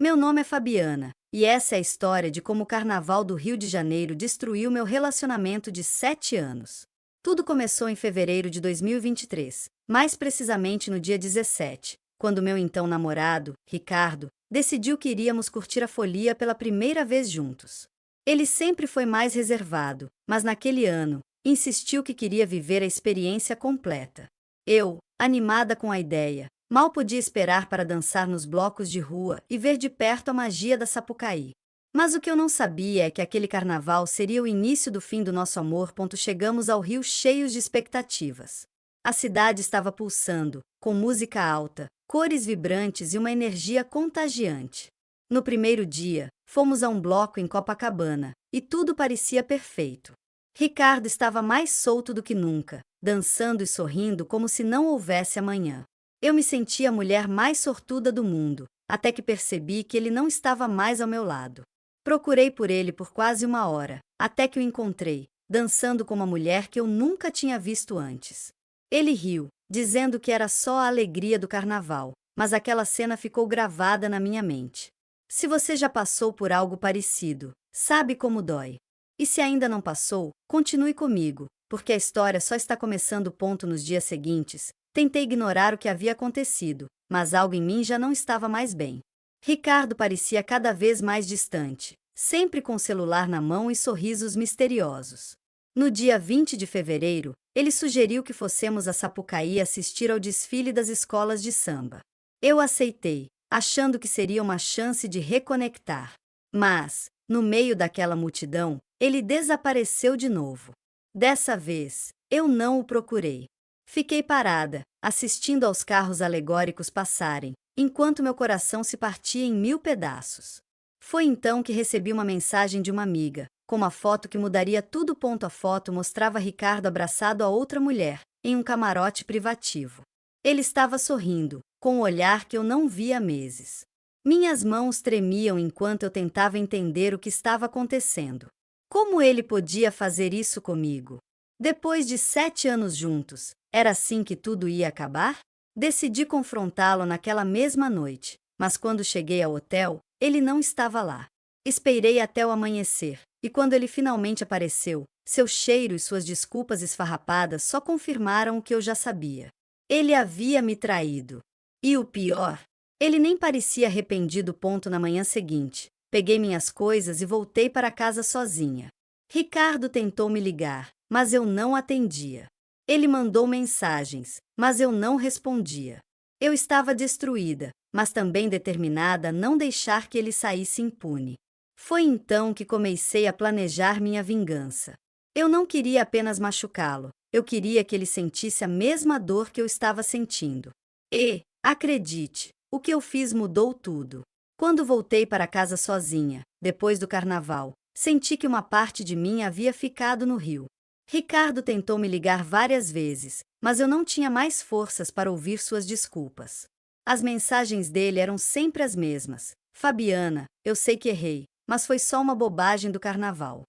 Meu nome é Fabiana, e essa é a história de como o Carnaval do Rio de Janeiro destruiu meu relacionamento de 7 anos. Tudo começou em fevereiro de 2023, mais precisamente no dia 17, quando meu então namorado, Ricardo, decidiu que iríamos curtir a folia pela primeira vez juntos. Ele sempre foi mais reservado, mas naquele ano, insistiu que queria viver a experiência completa. Eu, animada com a ideia, mal podia esperar para dançar nos blocos de rua e ver de perto a magia da Sapucaí. Mas o que eu não sabia é que aquele carnaval seria o início do fim do nosso amor. Chegamos ao Rio cheios de expectativas. A cidade estava pulsando, com música alta, cores vibrantes e uma energia contagiante. No primeiro dia, fomos a um bloco em Copacabana, e tudo parecia perfeito. Ricardo estava mais solto do que nunca, dançando e sorrindo como se não houvesse amanhã. Eu me sentia a mulher mais sortuda do mundo, até que percebi que ele não estava mais ao meu lado. Procurei por ele por quase 1 hora, até que o encontrei, dançando com uma mulher que eu nunca tinha visto antes. Ele riu, dizendo que era só a alegria do carnaval, mas aquela cena ficou gravada na minha mente. Se você já passou por algo parecido, sabe como dói. E se ainda não passou, continue comigo, porque a história só está começando. Nos dias seguintes, tentei ignorar o que havia acontecido, mas algo em mim já não estava mais bem. Ricardo parecia cada vez mais distante, sempre com o celular na mão e sorrisos misteriosos. No dia 20 de fevereiro, ele sugeriu que fossemos a Sapucaí assistir ao desfile das escolas de samba. Eu aceitei, achando que seria uma chance de reconectar. Mas, no meio daquela multidão, ele desapareceu de novo. Dessa vez, eu não o procurei. Fiquei parada, assistindo aos carros alegóricos passarem, enquanto meu coração se partia em 1000 pedaços. Foi então que recebi uma mensagem de uma amiga, com uma foto que mudaria tudo. A foto mostrava Ricardo abraçado a outra mulher, em um camarote privativo. Ele estava sorrindo, com um olhar que eu não via há meses. Minhas mãos tremiam enquanto eu tentava entender o que estava acontecendo. Como ele podia fazer isso comigo? Depois de 7 anos juntos, era assim que tudo ia acabar? Decidi confrontá-lo naquela mesma noite, mas quando cheguei ao hotel, ele não estava lá. Esperei até o amanhecer, e quando ele finalmente apareceu, seu cheiro e suas desculpas esfarrapadas só confirmaram o que eu já sabia. Ele havia me traído. E o pior, ele nem parecia arrependido. Na manhã seguinte, peguei minhas coisas e voltei para casa sozinha. Ricardo tentou me ligar, mas eu não atendia. Ele mandou mensagens, mas eu não respondia. Eu estava destruída, mas também determinada a não deixar que ele saísse impune. Foi então que comecei a planejar minha vingança. Eu não queria apenas machucá-lo, eu queria que ele sentisse a mesma dor que eu estava sentindo. E, acredite, o que eu fiz mudou tudo. Quando voltei para casa sozinha, depois do carnaval, senti que uma parte de mim havia ficado no Rio. Ricardo tentou me ligar várias vezes, mas eu não tinha mais forças para ouvir suas desculpas. As mensagens dele eram sempre as mesmas. Fabiana, eu sei que errei, mas foi só uma bobagem do carnaval.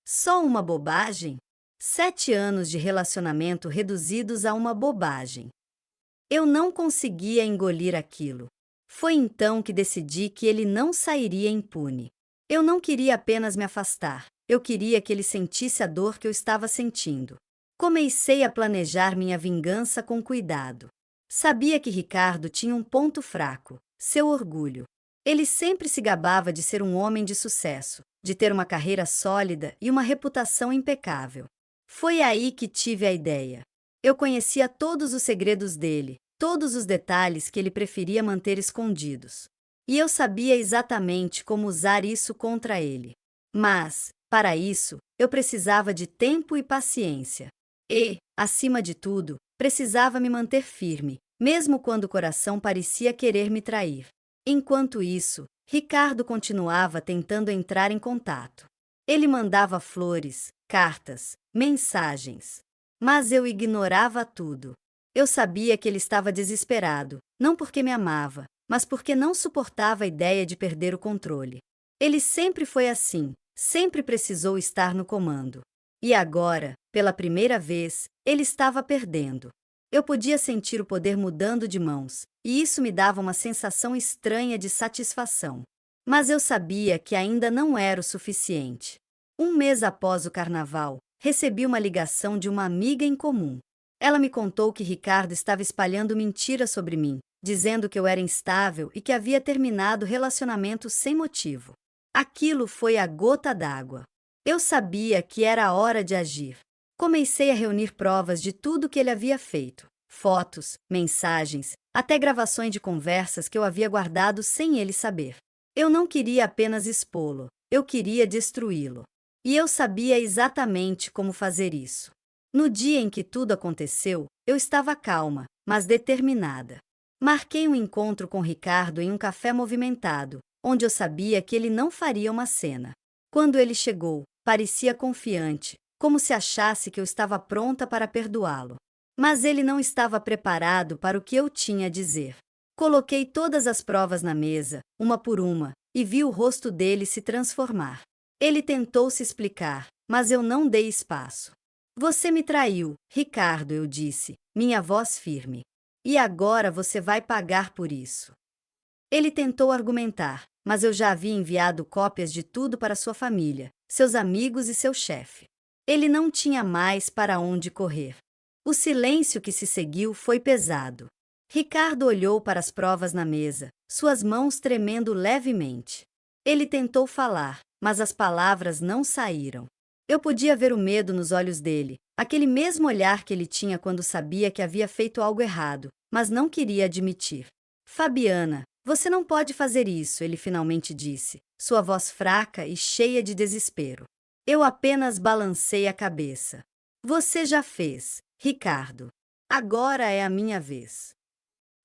Só uma bobagem? 7 anos de relacionamento reduzidos a uma bobagem. Eu não conseguia engolir aquilo. Foi então que decidi que ele não sairia impune. Eu não queria apenas me afastar, eu queria que ele sentisse a dor que eu estava sentindo. Comecei a planejar minha vingança com cuidado. Sabia que Ricardo tinha um ponto fraco, seu orgulho. Ele sempre se gabava de ser um homem de sucesso, de ter uma carreira sólida e uma reputação impecável. Foi aí que tive a ideia. Eu conhecia todos os segredos dele, todos os detalhes que ele preferia manter escondidos. E eu sabia exatamente como usar isso contra ele. Mas, para isso, eu precisava de tempo e paciência. E, acima de tudo, precisava me manter firme, mesmo quando o coração parecia querer me trair. Enquanto isso, Ricardo continuava tentando entrar em contato. Ele mandava flores, cartas, mensagens. Mas eu ignorava tudo. Eu sabia que ele estava desesperado, não porque me amava, mas porque não suportava a ideia de perder o controle. Ele sempre foi assim, sempre precisou estar no comando. E agora, pela primeira vez, ele estava perdendo. Eu podia sentir o poder mudando de mãos, e isso me dava uma sensação estranha de satisfação. Mas eu sabia que ainda não era o suficiente. Um mês após o carnaval, recebi uma ligação de uma amiga em comum. Ela me contou que Ricardo estava espalhando mentiras sobre mim, dizendo que eu era instável e que havia terminado o relacionamento sem motivo. Aquilo foi a gota d'água. Eu sabia que era a hora de agir. Comecei a reunir provas de tudo que ele havia feito. Fotos, mensagens, até gravações de conversas que eu havia guardado sem ele saber. Eu não queria apenas expô-lo, eu queria destruí-lo. E eu sabia exatamente como fazer isso. No dia em que tudo aconteceu, eu estava calma, mas determinada. Marquei um encontro com Ricardo em um café movimentado, onde eu sabia que ele não faria uma cena. Quando ele chegou, parecia confiante, como se achasse que eu estava pronta para perdoá-lo. Mas ele não estava preparado para o que eu tinha a dizer. Coloquei todas as provas na mesa, uma por uma, e vi o rosto dele se transformar. Ele tentou se explicar, mas eu não dei espaço. Você me traiu, Ricardo, eu disse, minha voz firme. E agora você vai pagar por isso. Ele tentou argumentar, mas eu já havia enviado cópias de tudo para sua família, seus amigos e seu chefe. Ele não tinha mais para onde correr. O silêncio que se seguiu foi pesado. Ricardo olhou para as provas na mesa, suas mãos tremendo levemente. Ele tentou falar, mas as palavras não saíram. Eu podia ver o medo nos olhos dele, aquele mesmo olhar que ele tinha quando sabia que havia feito algo errado, mas não queria admitir. Fabiana, você não pode fazer isso, ele finalmente disse, sua voz fraca e cheia de desespero. Eu apenas balancei a cabeça. Você já fez, Ricardo. Agora é a minha vez.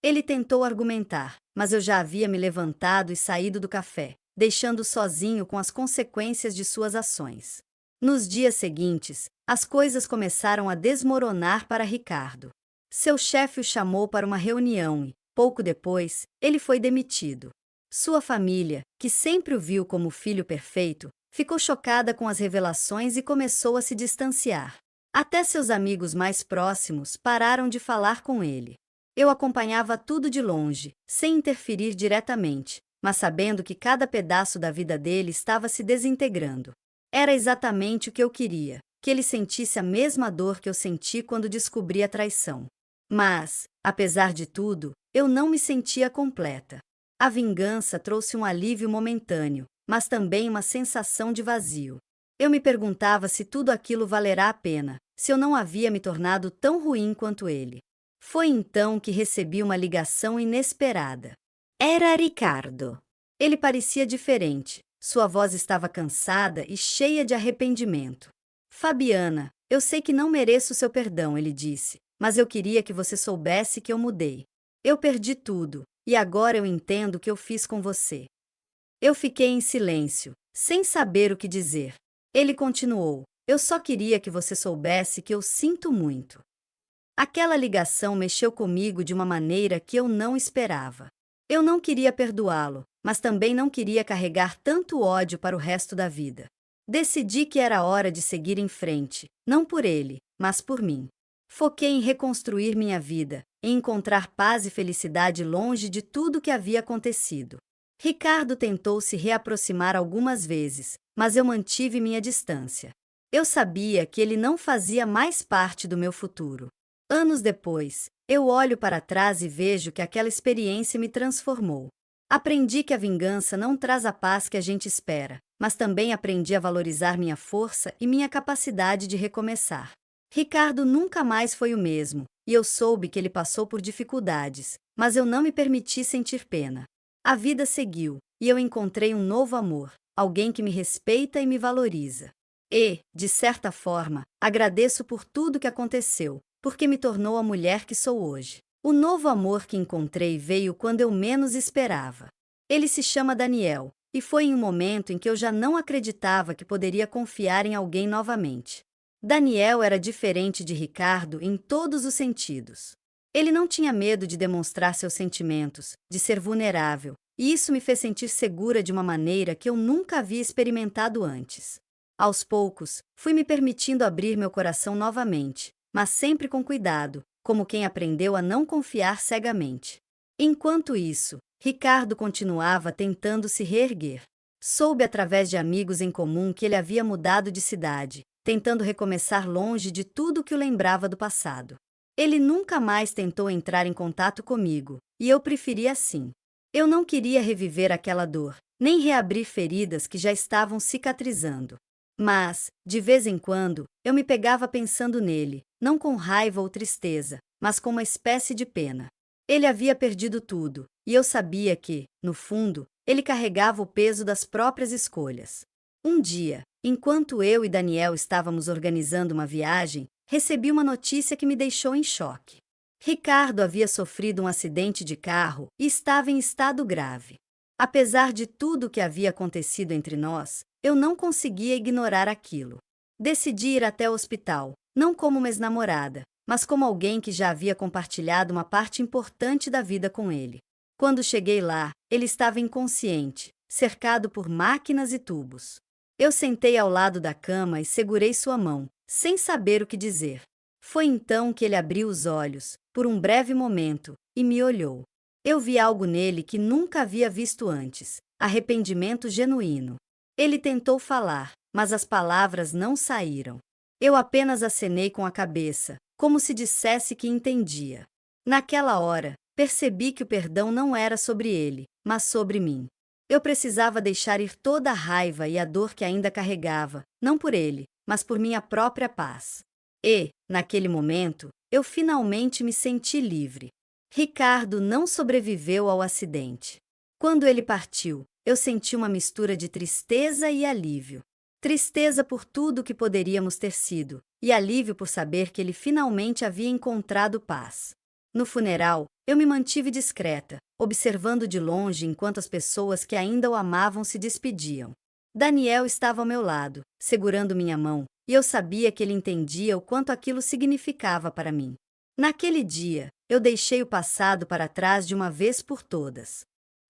Ele tentou argumentar, mas eu já havia me levantado e saído do café, deixando-o sozinho com as consequências de suas ações. Nos dias seguintes, as coisas começaram a desmoronar para Ricardo. Seu chefe o chamou para uma reunião e, pouco depois, ele foi demitido. Sua família, que sempre o viu como o filho perfeito, ficou chocada com as revelações e começou a se distanciar. Até seus amigos mais próximos pararam de falar com ele. Eu acompanhava tudo de longe, sem interferir diretamente, mas sabendo que cada pedaço da vida dele estava se desintegrando. Era exatamente o que eu queria, que ele sentisse a mesma dor que eu senti quando descobri a traição. Mas, apesar de tudo, eu não me sentia completa. A vingança trouxe um alívio momentâneo, mas também uma sensação de vazio. Eu me perguntava se tudo aquilo valerá a pena, se eu não havia me tornado tão ruim quanto ele. Foi então que recebi uma ligação inesperada. Era Ricardo. Ele parecia diferente, sua voz estava cansada e cheia de arrependimento. Fabiana, eu sei que não mereço seu perdão, ele disse, mas eu queria que você soubesse que eu mudei. Eu perdi tudo, e agora eu entendo o que eu fiz com você. Eu fiquei em silêncio, sem saber o que dizer. Ele continuou, eu só queria que você soubesse que eu sinto muito. Aquela ligação mexeu comigo de uma maneira que eu não esperava. Eu não queria perdoá-lo, mas também não queria carregar tanto ódio para o resto da vida. Decidi que era hora de seguir em frente, não por ele, mas por mim. Foquei em reconstruir minha vida, em encontrar paz e felicidade longe de tudo que havia acontecido. Ricardo tentou se reaproximar algumas vezes, mas eu mantive minha distância. Eu sabia que ele não fazia mais parte do meu futuro. Anos depois, eu olho para trás e vejo que aquela experiência me transformou. Aprendi que a vingança não traz a paz que a gente espera, mas também aprendi a valorizar minha força e minha capacidade de recomeçar. Ricardo nunca mais foi o mesmo, e eu soube que ele passou por dificuldades, mas eu não me permiti sentir pena. A vida seguiu, e eu encontrei um novo amor, alguém que me respeita e me valoriza. E, de certa forma, agradeço por tudo que aconteceu, porque me tornou a mulher que sou hoje. O novo amor que encontrei veio quando eu menos esperava. Ele se chama Daniel, e foi em um momento em que eu já não acreditava que poderia confiar em alguém novamente. Daniel era diferente de Ricardo em todos os sentidos. Ele não tinha medo de demonstrar seus sentimentos, de ser vulnerável, e isso me fez sentir segura de uma maneira que eu nunca havia experimentado antes. Aos poucos, fui me permitindo abrir meu coração novamente, mas sempre com cuidado, como quem aprendeu a não confiar cegamente. Enquanto isso, Ricardo continuava tentando se reerguer. Soube através de amigos em comum que ele havia mudado de cidade, tentando recomeçar longe de tudo que o lembrava do passado. Ele nunca mais tentou entrar em contato comigo, e eu preferi assim. Eu não queria reviver aquela dor, nem reabrir feridas que já estavam cicatrizando. Mas, de vez em quando, eu me pegava pensando nele, não com raiva ou tristeza, mas com uma espécie de pena. Ele havia perdido tudo, e eu sabia que, no fundo, ele carregava o peso das próprias escolhas. Um dia, enquanto eu e Daniel estávamos organizando uma viagem, recebi uma notícia que me deixou em choque. Ricardo havia sofrido um acidente de carro e estava em estado grave. Apesar de tudo o que havia acontecido entre nós, eu não conseguia ignorar aquilo. Decidi ir até o hospital, não como uma ex-namorada, mas como alguém que já havia compartilhado uma parte importante da vida com ele. Quando cheguei lá, ele estava inconsciente, cercado por máquinas e tubos. Eu sentei ao lado da cama e segurei sua mão, sem saber o que dizer. Foi então que ele abriu os olhos, por um breve momento, e me olhou. Eu vi algo nele que nunca havia visto antes: arrependimento genuíno. Ele tentou falar, mas as palavras não saíram. Eu apenas acenei com a cabeça, como se dissesse que entendia. Naquela hora, percebi que o perdão não era sobre ele, mas sobre mim. Eu precisava deixar ir toda a raiva e a dor que ainda carregava, não por ele, mas por minha própria paz. E, naquele momento, eu finalmente me senti livre. Ricardo não sobreviveu ao acidente. Quando ele partiu, eu senti uma mistura de tristeza e alívio. Tristeza por tudo que poderíamos ter sido, e alívio por saber que ele finalmente havia encontrado paz. No funeral, eu me mantive discreta, observando de longe enquanto as pessoas que ainda o amavam se despediam. Daniel estava ao meu lado, segurando minha mão, e eu sabia que ele entendia o quanto aquilo significava para mim. Naquele dia, eu deixei o passado para trás de uma vez por todas.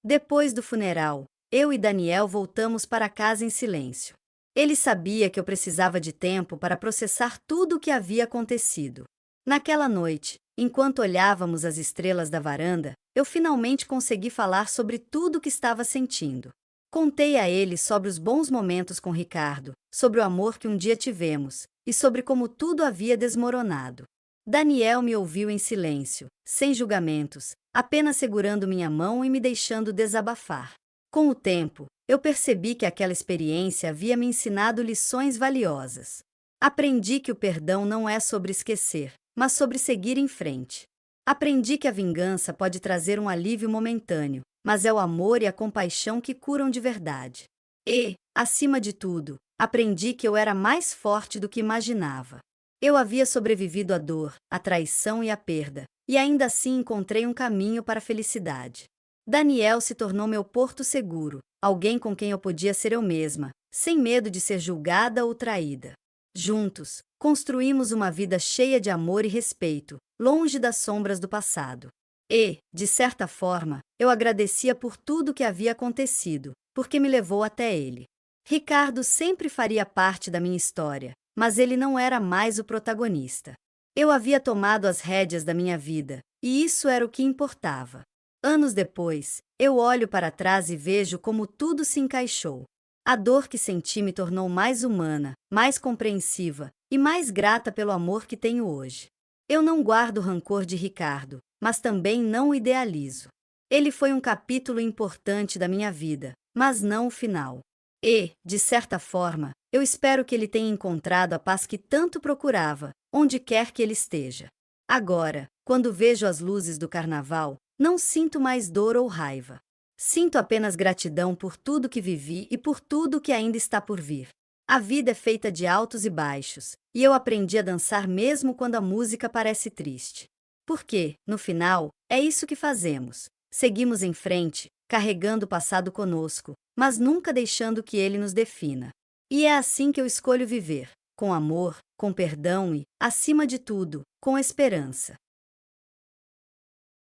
Depois do funeral, eu e Daniel voltamos para casa em silêncio. Ele sabia que eu precisava de tempo para processar tudo o que havia acontecido. Naquela noite, enquanto olhávamos as estrelas da varanda, eu finalmente consegui falar sobre tudo o que estava sentindo. Contei a ele sobre os bons momentos com Ricardo, sobre o amor que um dia tivemos, e sobre como tudo havia desmoronado. Daniel me ouviu em silêncio, sem julgamentos, apenas segurando minha mão e me deixando desabafar. Com o tempo, eu percebi que aquela experiência havia me ensinado lições valiosas. Aprendi que o perdão não é sobre esquecer, mas sobre seguir em frente. Aprendi que a vingança pode trazer um alívio momentâneo, mas é o amor e a compaixão que curam de verdade. E, acima de tudo, aprendi que eu era mais forte do que imaginava. Eu havia sobrevivido à dor, à traição e à perda, e ainda assim encontrei um caminho para a felicidade. Daniel se tornou meu porto seguro, alguém com quem eu podia ser eu mesma, sem medo de ser julgada ou traída. Juntos, construímos uma vida cheia de amor e respeito, longe das sombras do passado. E, de certa forma, eu agradecia por tudo que havia acontecido, porque me levou até ele. Ricardo sempre faria parte da minha história, mas ele não era mais o protagonista. Eu havia tomado as rédeas da minha vida, e isso era o que importava. Anos depois, eu olho para trás e vejo como tudo se encaixou. A dor que senti me tornou mais humana, mais compreensiva e mais grata pelo amor que tenho hoje. Eu não guardo rancor de Ricardo, mas também não o idealizo. Ele foi um capítulo importante da minha vida, mas não o final. E, de certa forma, eu espero que ele tenha encontrado a paz que tanto procurava, onde quer que ele esteja. Agora, quando vejo as luzes do carnaval, não sinto mais dor ou raiva. Sinto apenas gratidão por tudo que vivi e por tudo que ainda está por vir. A vida é feita de altos e baixos, e eu aprendi a dançar mesmo quando a música parece triste. Porque, no final, é isso que fazemos. Seguimos em frente, carregando o passado conosco, mas nunca deixando que ele nos defina. E é assim que eu escolho viver, com amor, com perdão e, acima de tudo, com esperança.